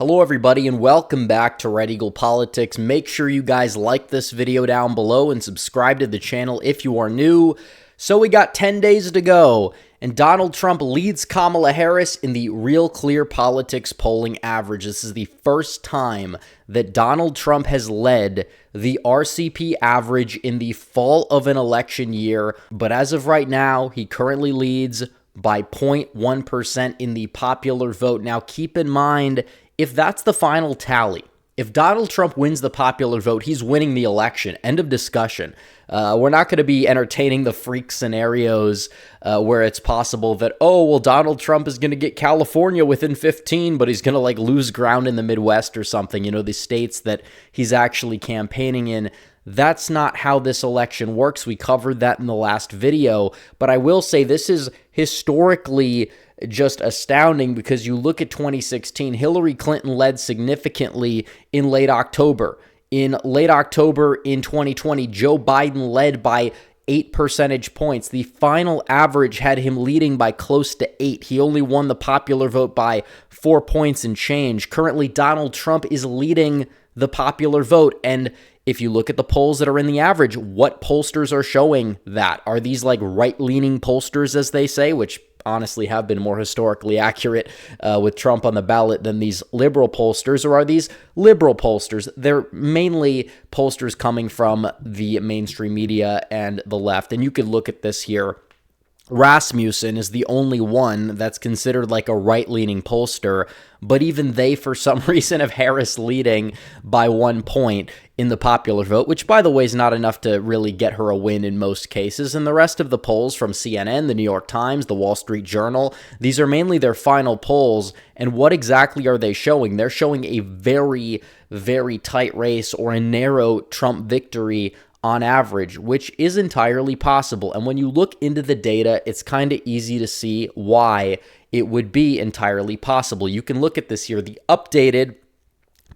Hello everybody and welcome back to Red Eagle Politics. Make sure you guys like this video down below and subscribe to the channel if you are new. So we got 10 days to go and Donald Trump leads Kamala Harris in the Real Clear Politics polling average. This is the first time that Donald Trump has led the RCP average in the fall of an election year. But as of right now, he currently leads by 0.1% in the popular vote. Now keep in mind, if that's the final tally, if Donald Trump wins the popular vote, he's winning the election. End of discussion. We're not going to be entertaining the freak scenarios where it's possible that, oh, well, Donald Trump is going to get California within 15, but he's going to lose ground in the Midwest or something, the states that he's actually campaigning in. That's not how this election works. We covered that in the last video, but I will say this is historically just astounding because you look at 2016, Hillary Clinton led significantly in late October. In late October in 2020, Joe Biden led by 8 percentage points. The final average had him leading by close to 8. He only won the popular vote by 4 points and change. Currently, Donald Trump is leading the popular vote. And if you look at the polls that are in the average, what pollsters are showing that? Are these right-leaning pollsters, as they say, which honestly have been more historically accurate with Trump on the ballot than these liberal pollsters, or are these liberal pollsters? They're mainly pollsters coming from the mainstream media and the left. And you could look at this here. Rasmussen is the only one that's considered like a right-leaning pollster, but even they, for some reason, have Harris leading by 1 point in the popular vote, which, by the way, is not enough to really get her a win in most cases. And the rest of the polls from CNN, the New York Times, the Wall Street Journal, these are mainly their final polls. And what exactly are they showing? They're showing a very, very tight race or a narrow Trump victory on average, which is entirely possible. And when you look into the data, it's kind of easy to see why it would be entirely possible. You can look at this here, the updated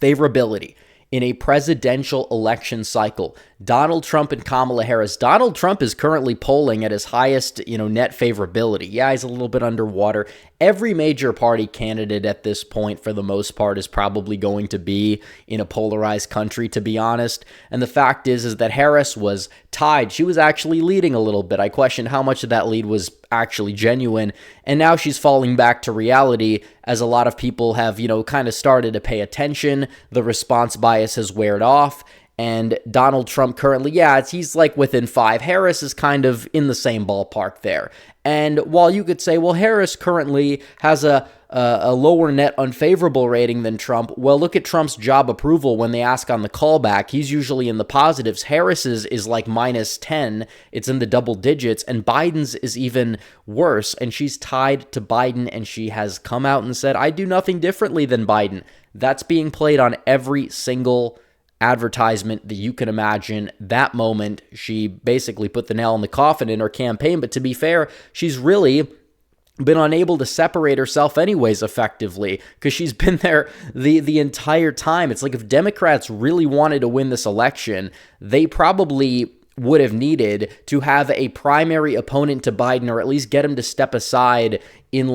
favorability in a presidential election cycle. Donald Trump and Kamala Harris. Donald Trump is currently polling at his highest, net favorability. Yeah, he's a little bit underwater. Every major party candidate at this point, for the most part, is probably going to be in a polarized country, to be honest. And the fact is that Harris was tied. She was actually leading a little bit. I questioned how much of that lead was actually genuine. And now she's falling back to reality as a lot of people have, kind of started to pay attention. The response bias has weared off. And Donald Trump currently, he's within 5. Harris is kind of in the same ballpark there. And while you could say, well, Harris currently has a lower net unfavorable rating than Trump, well, look at Trump's job approval when they ask on the callback. He's usually in the positives. Harris's is minus 10. It's in the double digits. And Biden's is even worse. And she's tied to Biden. And she has come out and said, I do nothing differently than Biden. That's being played on every single advertisement that you can imagine. That moment, she basically put the nail in the coffin in her campaign. But to be fair, she's really been unable to separate herself anyways effectively because she's been there the entire time. It's like if Democrats really wanted to win this election, they probably would have needed to have a primary opponent to Biden, or at least get him to step aside in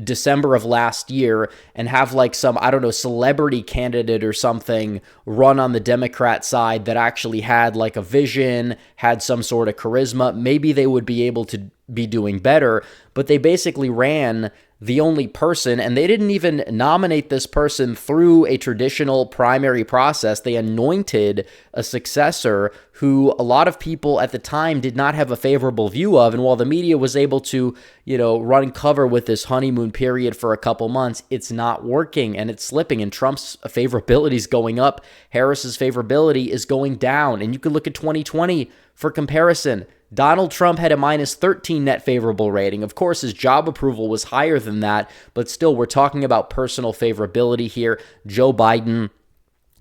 December of last year and have some, celebrity candidate or something run on the Democrat side that actually had a vision, had some sort of charisma. Maybe they would be able to be doing better, but they basically ran the only person, and they didn't even nominate this person through a traditional primary process. They anointed a successor who a lot of people at the time did not have a favorable view of. And while the media was able to, run cover with this honeymoon period for a couple months, it's not working and it's slipping. And Trump's favorability is going up. Harris's favorability is going down. And you can look at 2020 for comparison. Donald Trump had a minus 13 net favorable rating. Of course, his job approval was higher than that, but still, we're talking about personal favorability here. Joe Biden,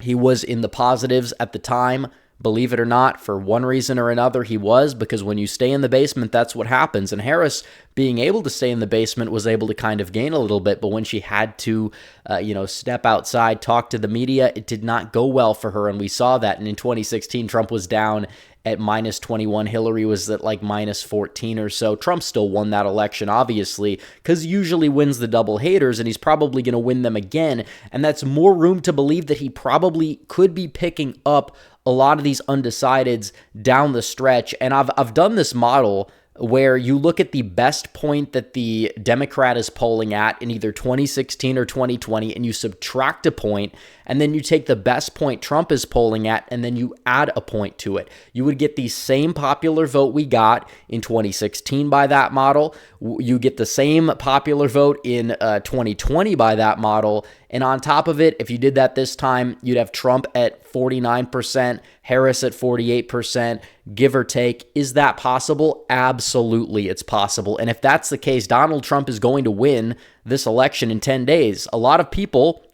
he was in the positives at the time, believe it or not, for one reason or another, he was, because when you stay in the basement, that's what happens. And Harris, being able to stay in the basement, was able to kind of gain a little bit. But when she had to, step outside, talk to the media, it did not go well for her. And we saw that. And in 2016, Trump was down at minus 21. Hillary was at like minus 14 or so. Trump still won that election, obviously, because he usually wins the double haters, and he's probably going to win them again. And that's more room to believe that he probably could be picking up a lot of these undecideds down the stretch. And I've done this model where you look at the best point that the Democrat is polling at in either 2016 or 2020, and you subtract a point, and then you take the best point Trump is polling at, and then you add a point to it. You would get the same popular vote we got in 2016 by that model. You get the same popular vote in 2020 by that model. And on top of it, if you did that this time, you'd have Trump at 49%, Harris at 48%, give or take. Is that possible? Absolutely, it's possible. And if that's the case, Donald Trump is going to win this election in 10 days. A lot of people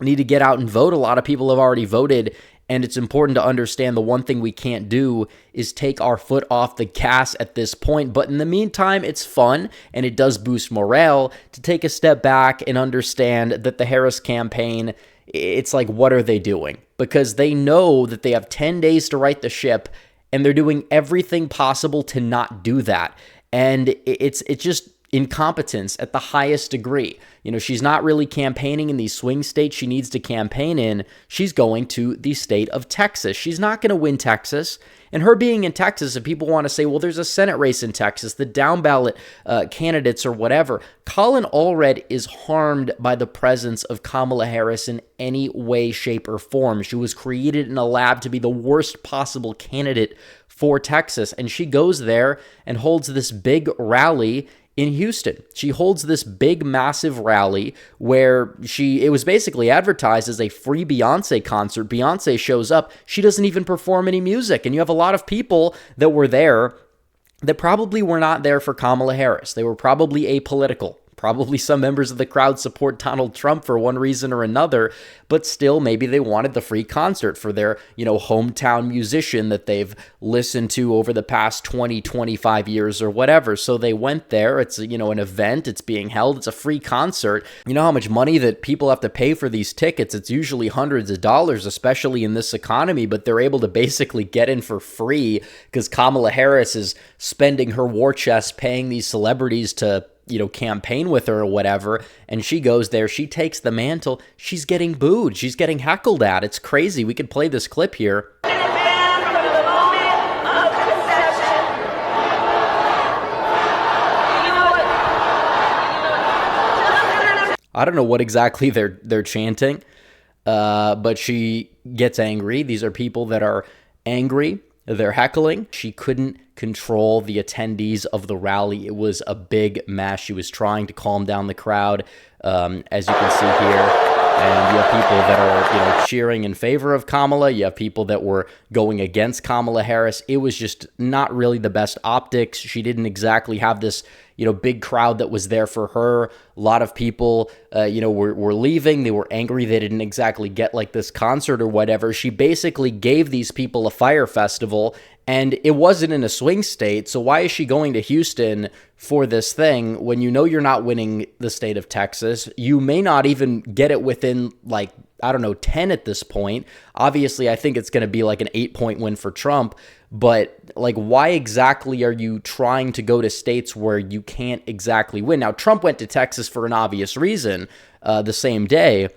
need to get out and vote. A lot of people have already voted. And it's important to understand the one thing we can't do is take our foot off the gas at this point. But in the meantime, it's fun, and it does boost morale to take a step back and understand that the Harris campaign, it's like, what are they doing? Because they know that they have 10 days to right the ship, and they're doing everything possible to not do that. And it's just incompetence at the highest degree. She's not really campaigning in these swing states she needs to campaign in. She's going to the state of Texas. She's not going to win Texas. And her being in Texas, if people want to say, well, there's a Senate race in Texas, the down ballot candidates or whatever, Colin Allred is harmed by the presence of Kamala Harris in any way, shape, or form. She was created in a lab to be the worst possible candidate for Texas. And she goes there and holds this big rally in Houston. She holds this big, massive rally where it was basically advertised as a free Beyonce concert. Beyonce shows up. She doesn't even perform any music. And you have a lot of people that were there that probably were not there for Kamala Harris. They were probably apolitical. Probably some members of the crowd support Donald Trump for one reason or another, but still maybe they wanted the free concert for their, hometown musician that they've listened to over the past 20, 25 years or whatever. So they went there. It's, an event. It's being held. It's a free concert. You know how much money that people have to pay for these tickets? It's usually hundreds of dollars, especially in this economy, but they're able to basically get in for free because Kamala Harris is spending her war chest paying these celebrities to campaign with her or whatever, and she goes there, she takes the mantle, she's getting booed, she's getting heckled at. It's crazy. We could play this clip here. I don't know what exactly they're chanting, but she gets angry. These are people that are angry. They're heckling. She couldn't control the attendees of the rally. It was a big mess. She was trying to calm down the crowd, as you can see here. And you have people that are, cheering in favor of Kamala. You have people that were going against Kamala Harris. It was just not really the best optics. She didn't exactly have this, big crowd that was there for her. A lot of people, were leaving. They were angry they didn't exactly get like this concert or whatever. She basically gave these people a Fyre Festival, and it wasn't in a swing state. So why is she going to Houston for this thing when you're not winning the state of Texas? You may not even get it within 10 at this point. Obviously, I think it's going to be like an 8-point win for Trump. But why exactly are you trying to go to states where you can't exactly win? Now, Trump went to Texas for an obvious reason the same day,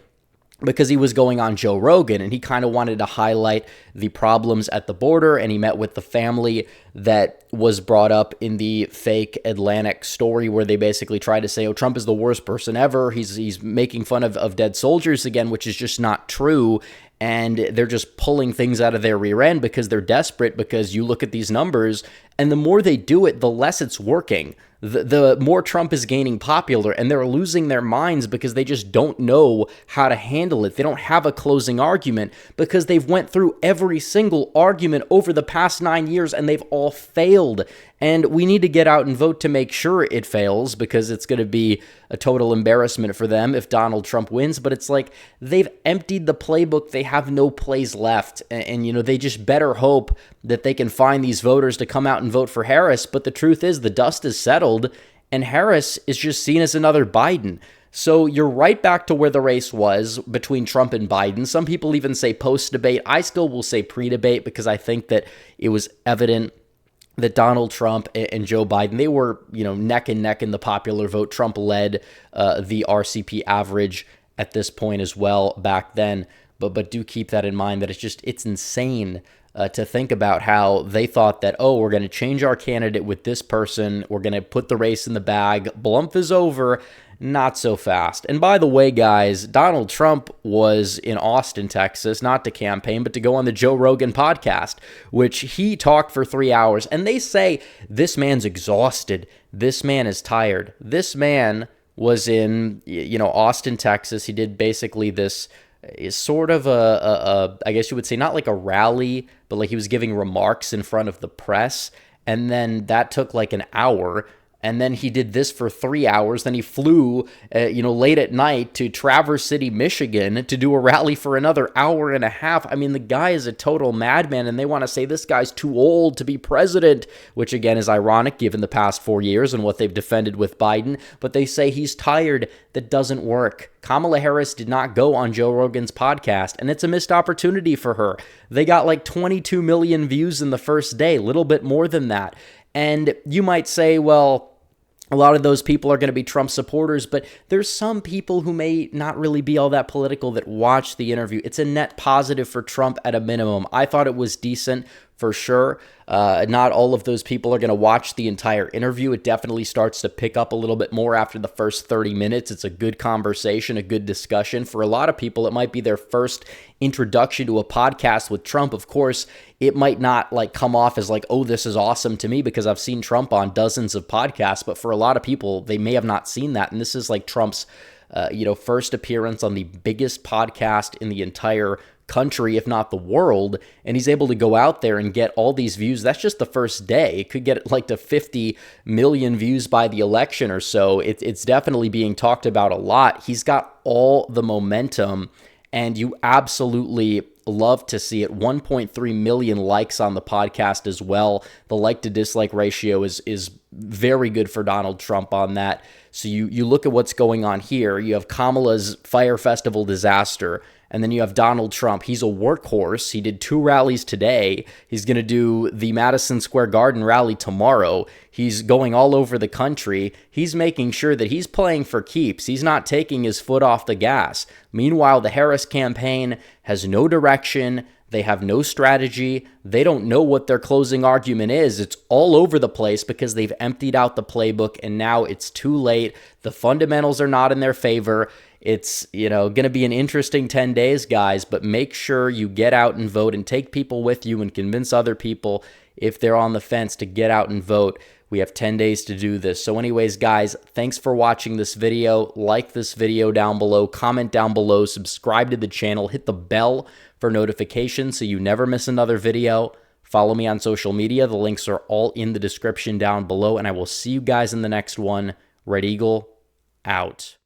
because he was going on Joe Rogan, and he kind of wanted to highlight the problems at the border, and he met with the family that was brought up in the fake Atlantic story where they basically tried to say, oh, Trump is the worst person ever. He's making fun of dead soldiers again, which is just not true. And they're just pulling things out of their rear end because they're desperate, because you look at these numbers, And the more they do it, the less it's working. The more Trump is gaining popular, and they're losing their minds because they just don't know how to handle it. They don't have a closing argument because they've went through every single argument over the past 9 years, and they've all failed. And we need to get out and vote to make sure it fails, because it's going to be a total embarrassment for them if Donald Trump wins. But it's like they've emptied the playbook. They have no plays left. And you know, they just better hope that they can find these voters to come out and vote for Harris. But the truth is, the dust is settled, and Harris is just seen as another Biden. So you're right back to where the race was between Trump and Biden. Some people even say post-debate. I still will say pre-debate, because I think that it was evident that Donald Trump and Joe Biden, they were, you know, neck and neck in the popular vote. Trump led the RCP average at this point as well back then. But do keep that in mind, that it's insane to think about how they thought that, oh, we're going to change our candidate with this person. We're going to put the race in the bag. Blumph is over. Not so fast. And by the way, guys, Donald Trump was in Austin, Texas, not to campaign, but to go on the Joe Rogan podcast, which he talked for 3 hours. And they say this man's exhausted. This man is tired. This man was in, you know, Austin, Texas. He did basically this is sort of I guess you would say, not like a rally, but like he was giving remarks in front of the press. And then that took like an hour. And then he did this for 3 hours. Then he flew, late at night to Traverse City, Michigan to do a rally for another hour and a half. I mean, the guy is a total madman, and they want to say this guy's too old to be president, which again is ironic given the past 4 years and what they've defended with Biden. But they say he's tired. That doesn't work. Kamala Harris did not go on Joe Rogan's podcast, and it's a missed opportunity for her. They got like 22 million views in the first day, a little bit more than that. And you might say, well, a lot of those people are going to be Trump supporters, but there's some people who may not really be all that political that watch the interview. It's a net positive for Trump at a minimum. I thought it was decent for sure. Not all of those people are going to watch the entire interview. It definitely starts to pick up a little bit more after the first 30 minutes. It's a good conversation, a good discussion. For a lot of people, it might be their first introduction to a podcast with Trump. Of course, it might not like come off as like, oh, this is awesome to me because I've seen Trump on dozens of podcasts. But for a lot of people, they may have not seen that. And this is like Trump's, first appearance on the biggest podcast in the entire country, if not the world, and he's able to go out there and get all these views. That's just the first day. It could get like to 50 million views by the election or so. It's definitely being talked about a lot. He's got all the momentum, and you absolutely love to see it. 1.3 million likes on the podcast as well. The like to dislike ratio is very good for Donald Trump on that. So you look at what's going on here. You have Kamala's Fyre Festival disaster, and then you have Donald Trump. He's a workhorse. He did 2 rallies today. He's going to do the Madison Square Garden rally tomorrow. He's going all over the country. He's making sure that he's playing for keeps. He's not taking his foot off the gas. Meanwhile, the Harris campaign has no direction. They have no strategy. They don't know what their closing argument is. It's all over the place because they've emptied out the playbook, and now it's too late. The fundamentals are not in their favor. It's, going to be an interesting 10 days, guys, but make sure you get out and vote and take people with you and convince other people, if they're on the fence, to get out and vote. We have 10 days to do this. So anyways, guys, thanks for watching this video. Like this video down below, comment down below, subscribe to the channel, hit the bell for notifications so you never miss another video. Follow me on social media. The links are all in the description down below, and I will see you guys in the next one. Red Eagle, out.